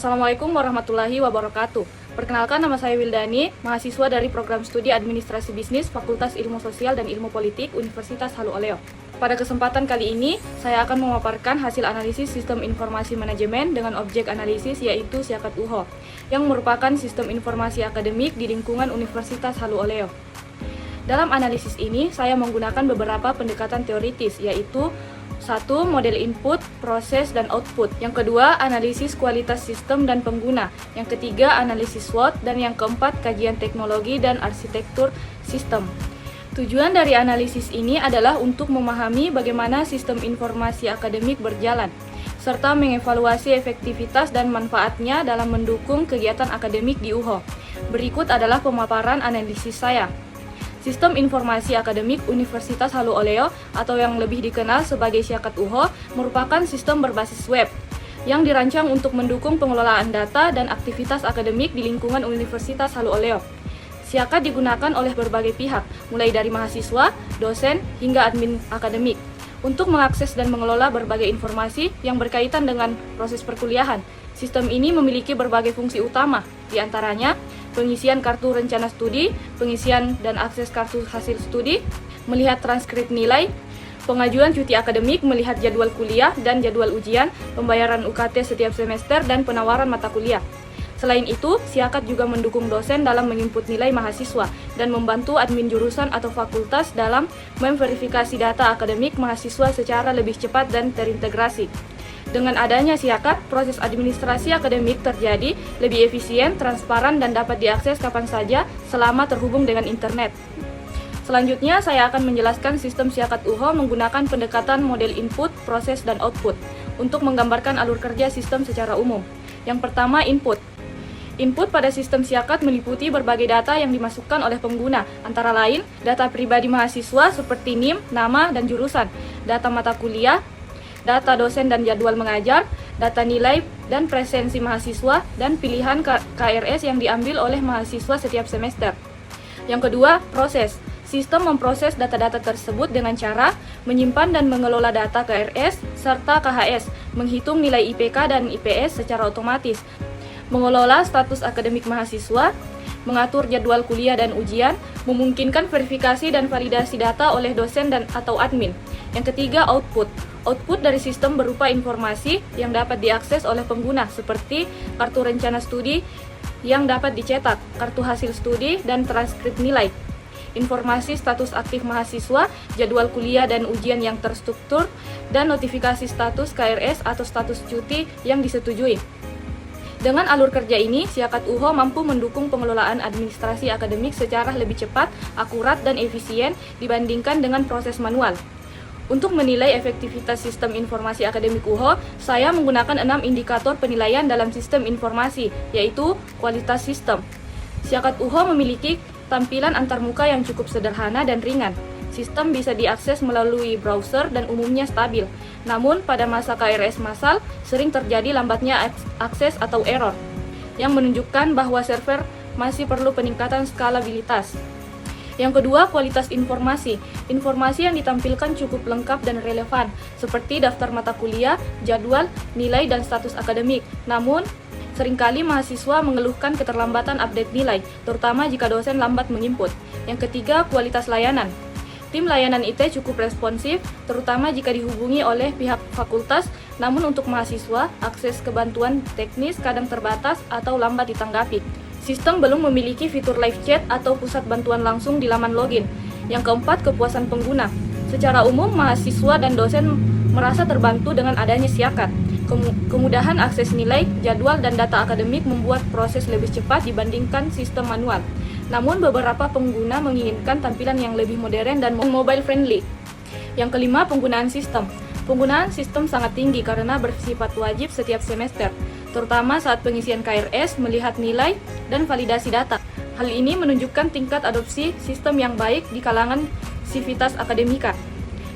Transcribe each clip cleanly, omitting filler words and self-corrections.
Assalamualaikum warahmatullahi wabarakatuh. Perkenalkan, nama saya Wildani, mahasiswa dari Program Studi Administrasi Bisnis Fakultas Ilmu Sosial dan Ilmu Politik Universitas Halu Oleo. Pada kesempatan kali ini, saya akan memaparkan hasil analisis Sistem Informasi Manajemen dengan objek analisis yaitu Siakat UHO, yang merupakan sistem informasi akademik di lingkungan Universitas Halu Oleo. Dalam analisis ini, saya menggunakan beberapa pendekatan teoritis, yaitu 1. Model input, proses, dan output. Yang kedua, analisis kualitas sistem dan pengguna. Yang ketiga, analisis SWOT. Dan yang keempat, kajian teknologi dan arsitektur sistem. Tujuan dari analisis ini adalah untuk memahami bagaimana sistem informasi akademik berjalan, serta mengevaluasi efektivitas dan manfaatnya dalam mendukung kegiatan akademik di UHO. Berikut adalah pemaparan analisis saya. Sistem Informasi Akademik Universitas Halu Oleo atau yang lebih dikenal sebagai Siakat UHO merupakan sistem berbasis web yang dirancang untuk mendukung pengelolaan data dan aktivitas akademik di lingkungan Universitas Halu Oleo. Siakat digunakan oleh berbagai pihak, mulai dari mahasiswa, dosen, hingga admin akademik, untuk mengakses dan mengelola berbagai informasi yang berkaitan dengan proses perkuliahan. Sistem ini memiliki berbagai fungsi utama, di antaranya pengisian kartu rencana studi, pengisian dan akses kartu hasil studi, melihat transkrip nilai, pengajuan cuti akademik, melihat jadwal kuliah dan jadwal ujian, pembayaran UKT setiap semester, dan penawaran mata kuliah. Selain itu, Siakat juga mendukung dosen dalam menginput nilai mahasiswa dan membantu admin jurusan atau fakultas dalam memverifikasi data akademik mahasiswa secara lebih cepat dan terintegrasi. Dengan adanya Siakat, proses administrasi akademik terjadi lebih efisien, transparan, dan dapat diakses kapan saja selama terhubung dengan internet. Selanjutnya, saya akan menjelaskan sistem Siakat UHO menggunakan pendekatan model input, proses, dan output untuk menggambarkan alur kerja sistem secara umum. Yang pertama, input. Input pada sistem Siakat meliputi berbagai data yang dimasukkan oleh pengguna, antara lain data pribadi mahasiswa seperti NIM, nama, dan jurusan, data mata kuliah, data dosen dan jadwal mengajar, data nilai dan presensi mahasiswa, dan pilihan KRS yang diambil oleh mahasiswa setiap semester. Yang kedua, proses. Sistem memproses data-data tersebut dengan cara menyimpan dan mengelola data KRS serta KHS, menghitung nilai IPK dan IPS secara otomatis, mengelola status akademik mahasiswa, mengatur jadwal kuliah dan ujian, memungkinkan verifikasi dan validasi data oleh dosen dan atau admin. Yang ketiga, output. Output dari sistem berupa informasi yang dapat diakses oleh pengguna seperti kartu rencana studi yang dapat dicetak, kartu hasil studi, dan transkrip nilai. Informasi status aktif mahasiswa, jadwal kuliah dan ujian yang terstruktur, dan notifikasi status KRS atau status cuti yang disetujui. Dengan alur kerja ini, Siakat UHO mampu mendukung pengelolaan administrasi akademik secara lebih cepat, akurat, dan efisien dibandingkan dengan proses manual. Untuk menilai efektivitas sistem informasi akademik UHO, saya menggunakan 6 indikator penilaian dalam sistem informasi, yaitu kualitas sistem. Siakat UHO memiliki tampilan antarmuka yang cukup sederhana dan ringan. Sistem bisa diakses melalui browser dan umumnya stabil. Namun, pada masa KRS massal, sering terjadi lambatnya akses atau error, yang menunjukkan bahwa server masih perlu peningkatan skalabilitas. Yang kedua, kualitas informasi. Informasi yang ditampilkan cukup lengkap dan relevan, seperti daftar mata kuliah, jadwal, nilai, dan status akademik. Namun, seringkali mahasiswa mengeluhkan keterlambatan update nilai, terutama jika dosen lambat menginput. Yang ketiga, kualitas layanan. Tim layanan IT cukup responsif, terutama jika dihubungi oleh pihak fakultas, namun untuk mahasiswa, akses ke bantuan teknis kadang terbatas atau lambat ditanggapi. Sistem belum memiliki fitur live chat atau pusat bantuan langsung di laman login. Yang keempat, kepuasan pengguna. Secara umum, mahasiswa dan dosen merasa terbantu dengan adanya Siakat. Kemudahan akses nilai, jadwal, dan data akademik membuat proses lebih cepat dibandingkan sistem manual. Namun, beberapa pengguna menginginkan tampilan yang lebih modern dan mobile friendly. Yang kelima, penggunaan sistem. Penggunaan sistem sangat tinggi karena bersifat wajib setiap semester, terutama saat pengisian KRS, melihat nilai, dan validasi data. Hal ini menunjukkan tingkat adopsi sistem yang baik di kalangan sivitas akademika.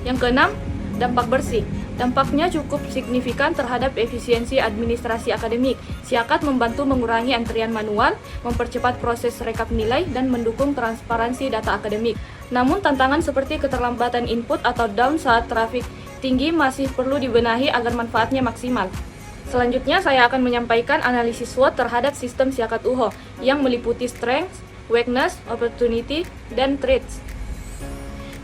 Yang keenam, dampak bersih. Dampaknya cukup signifikan terhadap efisiensi administrasi akademik. Siakat membantu mengurangi antrian manual, mempercepat proses rekap nilai, dan mendukung transparansi data akademik. Namun tantangan seperti keterlambatan input atau down saat trafik tinggi masih perlu dibenahi agar manfaatnya maksimal. Selanjutnya, saya akan menyampaikan analisis SWOT terhadap sistem Siakat UHO yang meliputi strengths, weakness, opportunity, dan threats.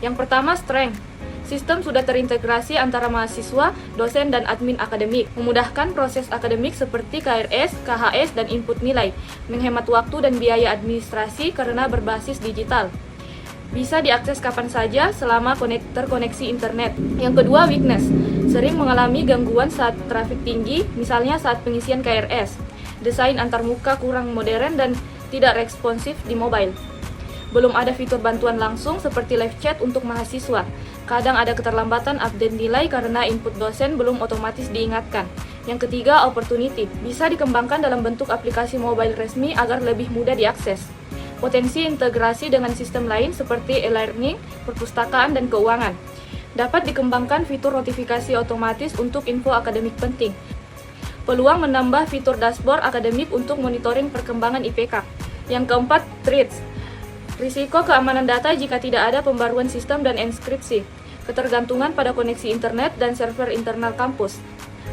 Yang pertama, strength. Sistem sudah terintegrasi antara mahasiswa, dosen, dan admin akademik, memudahkan proses akademik seperti KRS, KHS, dan input nilai, menghemat waktu dan biaya administrasi karena berbasis digital. Bisa diakses kapan saja selama terkoneksi internet. Yang kedua, weakness. Sering mengalami gangguan saat traffic tinggi, misalnya saat pengisian KRS. Desain antarmuka kurang modern dan tidak responsif di mobile. Belum ada fitur bantuan langsung seperti live chat untuk mahasiswa. Kadang ada keterlambatan update nilai karena input dosen belum otomatis diingatkan. Yang ketiga, opportunity. Bisa dikembangkan dalam bentuk aplikasi mobile resmi agar lebih mudah diakses. Potensi integrasi dengan sistem lain seperti e-learning, perpustakaan, dan keuangan. Dapat dikembangkan fitur notifikasi otomatis untuk info akademik penting. Peluang menambah fitur dashboard akademik untuk monitoring perkembangan IPK. Yang keempat, threats. Risiko keamanan data jika tidak ada pembaruan sistem dan enkripsi. Ketergantungan pada koneksi internet dan server internal kampus.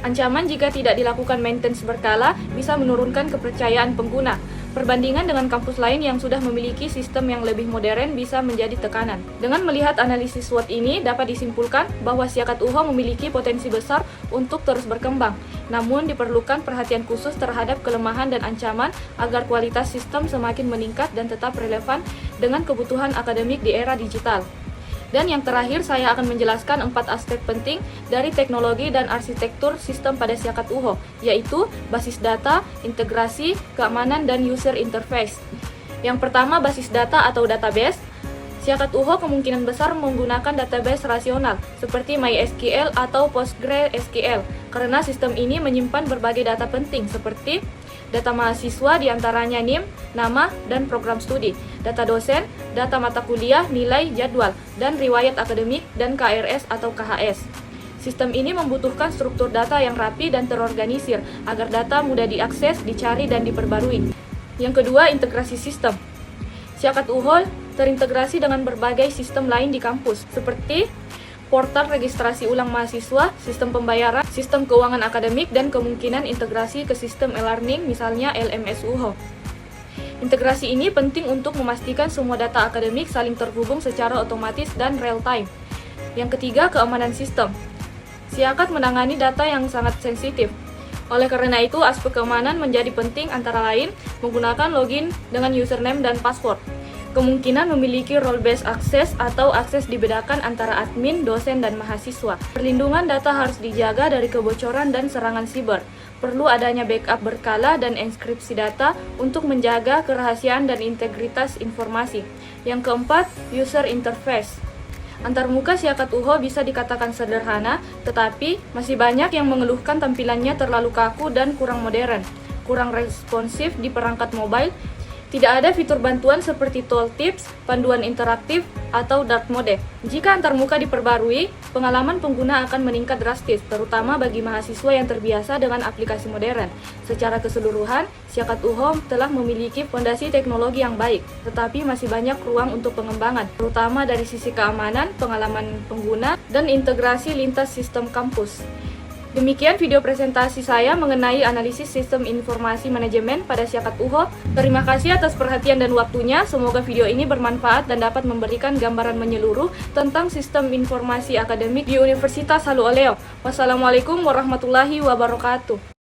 Ancaman jika tidak dilakukan maintenance berkala bisa menurunkan kepercayaan pengguna. Perbandingan dengan kampus lain yang sudah memiliki sistem yang lebih modern bisa menjadi tekanan. Dengan melihat analisis SWOT ini, dapat disimpulkan bahwa Siakat UHO memiliki potensi besar untuk terus berkembang. Namun diperlukan perhatian khusus terhadap kelemahan dan ancaman agar kualitas sistem semakin meningkat dan tetap relevan dengan kebutuhan akademik di era digital. Dan yang terakhir, saya akan menjelaskan 4 aspek penting dari teknologi dan arsitektur sistem pada Siakat UHO, yaitu basis data, integrasi, keamanan, dan user interface. Yang pertama, basis data atau database. Siakat UHO kemungkinan besar menggunakan database rasional, seperti MySQL atau PostgreSQL, karena sistem ini menyimpan berbagai data penting, seperti data mahasiswa diantaranya NIM, nama, dan program studi, data dosen, data mata kuliah, nilai, jadwal, dan riwayat akademik, dan KRS atau KHS. Sistem ini membutuhkan struktur data yang rapi dan terorganisir agar data mudah diakses, dicari, dan diperbarui. Yang kedua, integrasi sistem. Siakat UHO terintegrasi dengan berbagai sistem lain di kampus, seperti portal registrasi ulang mahasiswa, sistem pembayaran, sistem keuangan akademik, dan kemungkinan integrasi ke sistem e-learning, misalnya LMS UHO. Integrasi ini penting untuk memastikan semua data akademik saling terhubung secara otomatis dan real-time. Yang ketiga, keamanan sistem. Siakat menangani data yang sangat sensitif. Oleh karena itu, aspek keamanan menjadi penting antara lain menggunakan login dengan username dan password. Kemungkinan memiliki role-based access atau akses dibedakan antara admin, dosen, dan mahasiswa. Perlindungan data harus dijaga dari kebocoran dan serangan siber. Perlu adanya backup berkala dan enkripsi data untuk menjaga kerahasiaan dan integritas informasi. Yang keempat, user interface. Antarmuka Siakat UHO bisa dikatakan sederhana, tetapi masih banyak yang mengeluhkan tampilannya terlalu kaku dan kurang modern, kurang responsif di perangkat mobile. Tidak ada fitur bantuan seperti tooltips, panduan interaktif, atau dark mode. Jika antarmuka diperbarui, pengalaman pengguna akan meningkat drastis, terutama bagi mahasiswa yang terbiasa dengan aplikasi modern. Secara keseluruhan, Siakat UHO telah memiliki fondasi teknologi yang baik, tetapi masih banyak ruang untuk pengembangan, terutama dari sisi keamanan, pengalaman pengguna, dan integrasi lintas sistem kampus. Demikian video presentasi saya mengenai analisis sistem informasi manajemen pada Siakat UHO. Terima kasih atas perhatian dan waktunya. Semoga video ini bermanfaat dan dapat memberikan gambaran menyeluruh tentang sistem informasi akademik di Universitas Halu Oleo. Wassalamualaikum warahmatullahi wabarakatuh.